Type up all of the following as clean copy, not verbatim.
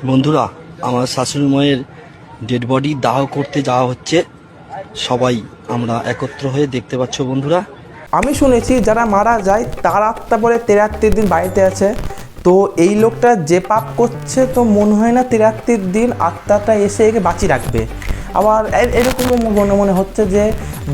বন্ধুরা, আমার শাশুড়ি মায়ের ডেড বডি দাহ করতে যাওয়া হচ্ছে। সবাই আমরা একত্র হয়ে দেখতে পাচ্ছ বন্ধুরা। আমি শুনেছি যারা মারা যায় তার আত্মা পরে 73 দিন বাড়িতে আছে। তো এই লোকটা যে পাপ করছে তো মনে হয় না 73 দিন আত্মাটা এসে একে বাঁচিয়ে রাখবে। আবার এরকমও মনে হচ্ছে যে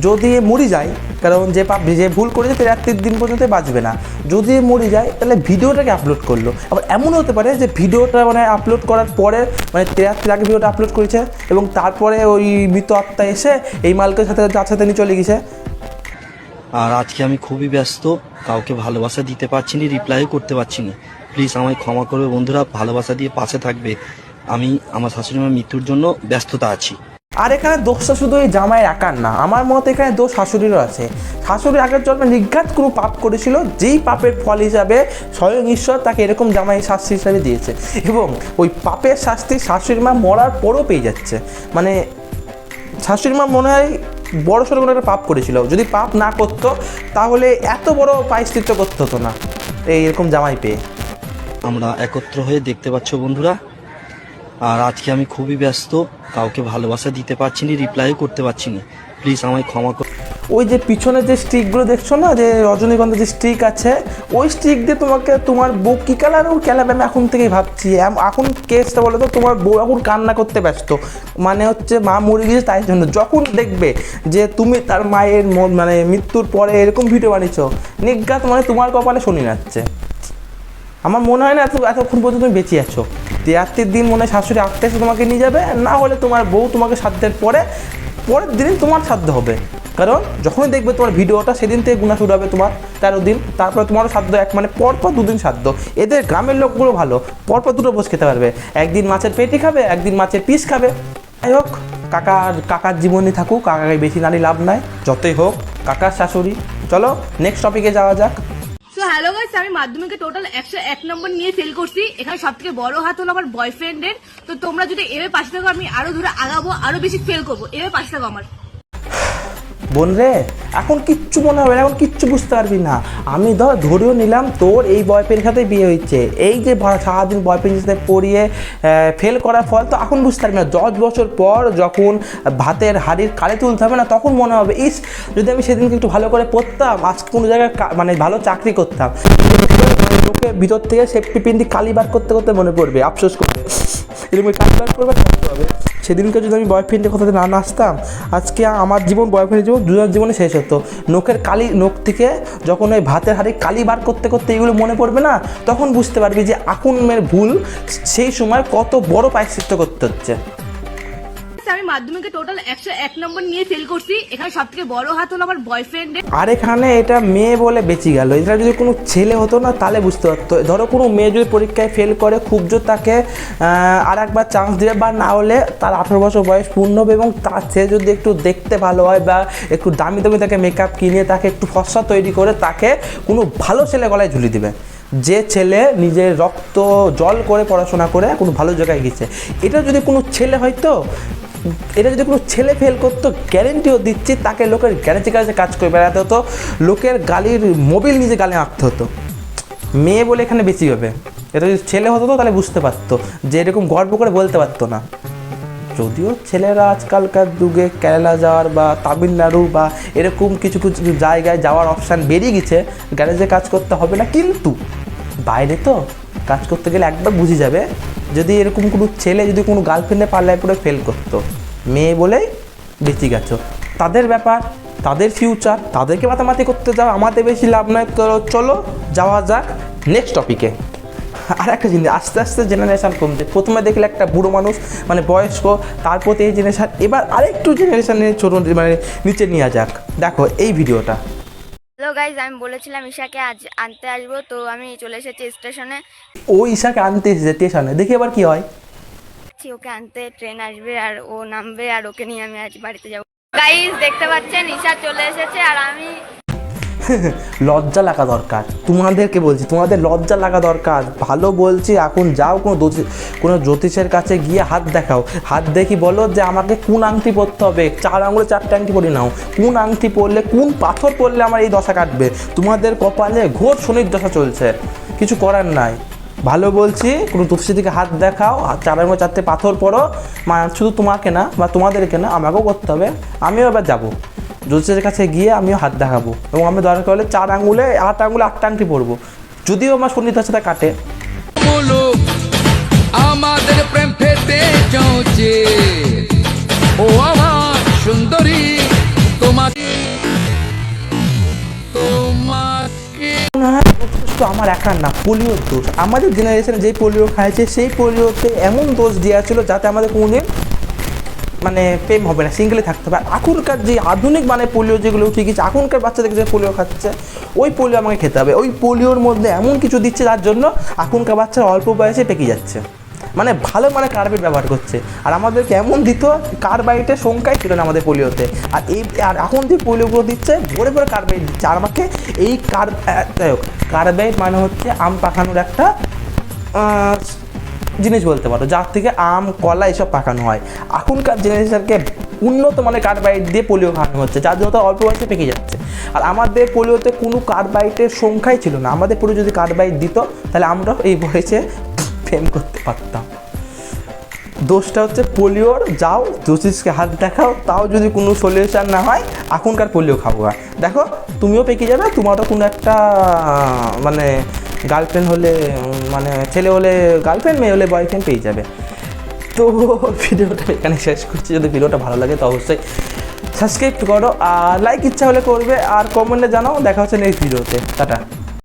যদি মরে যায়, কারণ যে পাপ যে ভুল করেছে 73 দিন পর্যন্ত বাঁচবে না, যদি মরে যায় তাহলে ভিডিওটাকে আপলোড করলো। আবার এমনও হতে পারে যে ভিডিওটা আপলোড করার পরে 73 আগে ভিডিওটা আপলোড করেছে এবং তারপরে ওই মৃত আত্মা এসে এই মালকের সাথে যার সাথে নিয়ে চলে গেছে। আর আজকে আমি খুবই ব্যস্ত, কাউকে ভালোবাসা দিতে পারছি না, রিপ্লাইও করতে পারছি না। প্লিজ আমায় ক্ষমা করবে বন্ধুরা, ভালোবাসা দিয়ে পাশে থাকবে। আমি আমার শাশুড়ি মায়ের মৃত্যুর জন্য ব্যস্ততা আছি। আর এখানে দোষটা শুধু এই জামাই একার না, আমার মতে এখানে দোষ শাশুড়িরও আছে। শাশুড়ি আগের জন্মে নিঘাত কোনো পাপ করেছিল, যেই পাপের ফল হিসাবে স্বয়ং ঈশ্বর তাকে এরকম জামাই শাস্তি হিসাবে দিয়েছে এবং ওই পাপের শাস্তি শাশুড়ি মা মরার পরও পেয়ে যাচ্ছে। শাশুড়ি মা মনে হয় বড় সড়ো কোনো একটা পাপ করেছিল, যদি পাপ না করতো তাহলে এত বড় প্রায়শ্চিত্ত করতে হতো না এইরকম জামাই পেয়ে। আমরা একত্র হয়ে দেখতে পাচ্ছ বন্ধুরা। আর আজকে আমি খুবই ব্যস্ত, কাউকে ভালোবাসা দিতে পারছি না, রিপ্লাইও করতে পারছি না। প্লিজ আমায় ক্ষমা কর। ওই যে পিছনে যে স্টিকগুলো দেখছো না, যে রজনীগন্ধা যে স্টিক আছে, ওই স্টিক দিয়ে তোমাকে তোমার বউ কী কালার ওর ক্যালাবে আমি এখন থেকেই ভাবছি। এখন কেসটা বলো তো, তোমার বউ এখন কান্না করতে ব্যস্ত, হচ্ছে মা মরে গিয়েছে তাই জন্য। যখন দেখবে যে তুমি তার মায়ের মৃত্যুর পরে এরকম ভিডিও বানিয়েছো, নিজ্ঞাত তোমার কপালে শনি নাচছে। আমার মনে হয় না এতক্ষণ পর্যন্ত তুমি বেঁচে আছো। 73 দিন মনে হয় শাশুড়ি আত্মা এসে তোমাকে নিয়ে যাবে, না হলে তোমার বউ তোমাকে সাধ্যের পরের দিনই তোমার সাধ্য হবে। কারণ যখনই দেখবে তোমার ভিডিওটা সেদিন থেকে গুণা শুরু হবে তোমার 13 দিন, তারপরে তোমারও সাধ্য পরপর 2 দিন সাধ্য। এদের গ্রামের লোকগুলো ভালো, পরপর 2টো ভোজ খেতে পারবে, একদিন মাছের পেটি খাবে, একদিন মাছের পিস খাবে। যাই হোক, কাকার জীবনে থাকুক, কাকাকে বেশি নারী লাভ নাই, যতই হোক কাকার শাশুড়ি। চলো নেক্সট টপিকে যাওয়া যাক। সো হ্যালো গাইস, আমি মাধ্যমিকে টোটাল 101 নম্বর নিয়ে ফেল করছি। এখানে সব থেকে বড় হাত হলো আমার বয়ফ্রেন্ডের। তো তোমরা যদি এভাবে পাশে থাকো, আমি আরো দূরে আগাবো, আরো বেশি ফেল করবো। এভাবে পাশে থাকো আমার। বোন রে, এখন কিচ্ছু মনে হবে না, এখন কিচ্ছু বুঝতে পারবি না। আমি ধরেও নিলাম তোর এই বয়ফ্রেন্ডের সাথে বিয়ে হয়েছে, এই যে সারাদিন বয়ফ্রেন্ডের সাথে পড়িয়ে ফেল করার ফল তো এখন বুঝতে পারবি না। 10 বছর পর যখন ভাতের হাড়ির কালে তুলতে হবে না, তখন মনে হবে ইস, যদি আমি সেদিনকে একটু ভালো করে পড়তাম, আজকে কোনো জায়গায় ভালো চাকরি করতাম। লোকের ভিতর থেকে সেফটি পিন দিয়ে কালি বার করতে করতে মনে পড়বে, আফসোস করবে, এরকম কালি বার করবে করতে হবে। সেদিনকে যদি আমি বয়ফ্রেন্ডের কথাতে না আসতাম, আজকে আমার জীবন, বয়ফ্রেন্ডের জীবন, দুজনের জীবনে শেষ হতো। নখ থেকে যখন ওই ভাতের হাড়ি কালি বার করতে করতে এগুলো মনে পড়বে না, তখন বুঝতে পারবি যে আকুনের ভুল সেই সময় কত বড় প্রায়শ্চিত্ত করতে হচ্ছে। আমি মাধ্যমিকে টোটাল 101 নম্বর নিয়ে ফেল করছি। এখানে সব থেকে বড় হাত হলো আমার বয়ফ্রেন্ডের। আর এখানে এটা মেয়ে বলে বেঁচে গেল, এটা যদি কোনো ছেলে হতো না তাহলে বুঝতে পারতো। ধরো কোনো মেয়ে যদি পরীক্ষায় ফেল করে, খুব জোর তাকে আর একবার চান্স দেবে, বা না হলে তার 18 বছর বয়স পূর্ণ হবে এবং তার সে যদি একটু দেখতে ভালো হয় বা একটু দামি দামি তাকে মেকআপ কিনে তাকে একটু ফর্সা তৈরি করে তাকে কোনো ভালো ছেলে গলায় ঝুলিয়ে দেবে। যে ছেলে নিজের রক্ত জল করে পড়াশোনা করে কোনো ভালো জায়গায় গেছে, এটা যদি কোনো ছেলে হয়তো, এটা যদি কোনো ছেলে ফেল করতো, গ্যারেন্টিও দিচ্ছি তাকে লোকের গ্যারেন্টি কাছে কাজ করে বেড়াতে হতো, লোকের গালির মোবিল নিজে গালে আঁকতে হতো। মেয়ে বলে এখানে বেশি হবে। এটা যদি ছেলে হতো তো তাহলে বুঝতে পারতো, যে এরকম গর্ব করে বলতে পারতো না। যদিও ছেলেরা আজকালকার যুগে কেরালা যাওয়ার বা তামিলনাড়ু বা এরকম কিছু কিছু জায়গায় যাওয়ার অপশান বেরিয়ে গেছে, গ্যারেজে কাজ করতে হবে না, কিন্তু বাইরে তো কাজ করতে গেলে একবার বুঝে যাবে। যদি এরকম কোনো ছেলে যদি কোনো গার্লফ্রেন্ডে পাল্লায় পড়ে ফেল করতো, মেয়ে বলেই বেঁচে গেছো, তাদের ব্যাপার, তাদের ফিউচার, তাদেরকে মাতামাতি করতে যাও, আমাদের বেশি লাভ নয়। চলো যাওয়া যাক নেক্সট টপিকে। আর একটা জিনিস, আস্তে আস্তে জেনারেশান কমছে। প্রথমে দেখলে একটা বুড়ো মানুষ বয়স্ক, তারপর এই জেনারেশান, এবার আরেকটু জেনারেশানের ছোটো নিচে নিয়ে যাক। দেখো এই ভিডিওটা। হ্যালো গাইজ, আমি বলেছিলাম ঈশাকে আজ আনতে আসবো, তো আমি চলে এসেছি স্টেশনে। ও ঈশাকে আনতে এসেছে স্টেশনে, দেখি এবার কি হয়। ওকে আনতে ট্রেন আসবে আর ও নামবে, আর ওকে নিয়ে আমি আজ বাড়িতে যাবো। গাইজ দেখতে পাচ্ছেন ঈশা চলে এসেছে, আর আমি লজ্জা লাগা দরকার, তোমাদেরকে বলছি, তোমাদের লজ্জা লাগা দরকার। ভালো বলছি, এখন যাও কোনো জ্যোতিষের কাছে গিয়ে হাত দেখাও, হাত দেখি বলো যে আমাকে কোন আংটি পরতে হবে, 4 আঙুলে 4টে আংটি পরি নাও, কোন আংটি পরলে, কোন পাথর পরলে আমার এই দশা কাটবে। তোমাদের কপালে ঘোর শনির দশা চলছে, কিছু করার নাই। ভালো বলছি, কোনো দোষীর দিকে হাত দেখাও, চার আঙুলে 4টে পাথর পড়ো, শুধু তোমাকে না বা তোমাদেরকে না, আমাকেও করতে হবে। আমিও এবার যাবো জ্যোতিষের কাছে গিয়ে আমিও হাত দেখাবো, এবং আমি দরকার হলে 4 আঙুলে 8 আঙুলে 8টা আংটি পরবো, যদিও আমার শনিটার সাথে কাটে। বলো আমাদের প্রেম পেতে চলছে, ও আমার সুন্দরী, তোমাকে মনে হয় দোষ তো আমার একার না, পোলিওর দোষ। আমাদের জেনারেশনে যেই পোলিও খাইছে সেই পোলিওতে এমন দোষ দেওয়া ছিল যাতে আমাদের কোনোদিন মানে প্রেম হবে না, সিঙ্গেলে থাকতে হবে। আর এখনকার যে আধুনিক মানে পোলিও যেগুলো উঠে গেছে, এখনকার বাচ্চাদেরকে যে পোলিও খাচ্ছে, ওই পোলিও আমাকে খেতে হবে। ওই পোলিওর মধ্যে এমন কিছু দিচ্ছে যার জন্য এখনকার বাচ্চারা অল্প বয়সে পেকে যাচ্ছে, মানে ভালো মানে কার্বাইড ব্যবহার করছে। আর আমাদেরকে এমন দিত, কার্বাইডের সংখ্যাই ছিল না আমাদের পোলিওতে। আর এখন যে পোলিওগুলো দিচ্ছে ভরে ভরে কার্বাইড দিচ্ছে। আর আমাকে এই কার্বাইড মানে হচ্ছে আম পাকানোর একটা জিনিস বলতে পারো, যার থেকে আম কলা এসব পাকানো হয়। এখনকার জেনারেশনকে উন্নত মানের কার্বাইড দিয়ে পোলিও খাওয়ানো হচ্ছে, যার জন্য তারা অল্প বয়সে পেকে যাচ্ছে। আর আমাদের পোলিওতে কোনো কার্বাইডের সংখ্যাই ছিল না। আমাদের পোলিও যদি কার্বাইড দিত তাহলে আমরাও এই বয়সে প্রেম করতে পারতাম। দোষটা হচ্ছে পোলিওর। যাও জ্যোতিষকে হাত দেখাও, তাও যদি কোনো সলিউশন না হয় এখনকার পোলিও খাবো। দেখো তুমিও পেকে যাবে, তোমারও কোনো একটা মানে গার্লফ্রেন্ড হলে, মানে ছেলে হলে গার্লফ্রেন্ড, মেয়ে হলে বয়ফ্রেন্ড পেয়ে যাবে। তো ভিডিওটা এখানে শেষ করছি। যদি ভিডিওটা ভালো লাগে তো অবশ্যই সাবস্ক্রাইব করো, আর লাইক ইচ্ছা হলে করবে, আর কমেন্টে জানাও। দেখা হচ্ছে নেক্সট ভিডিওতে। টাটা।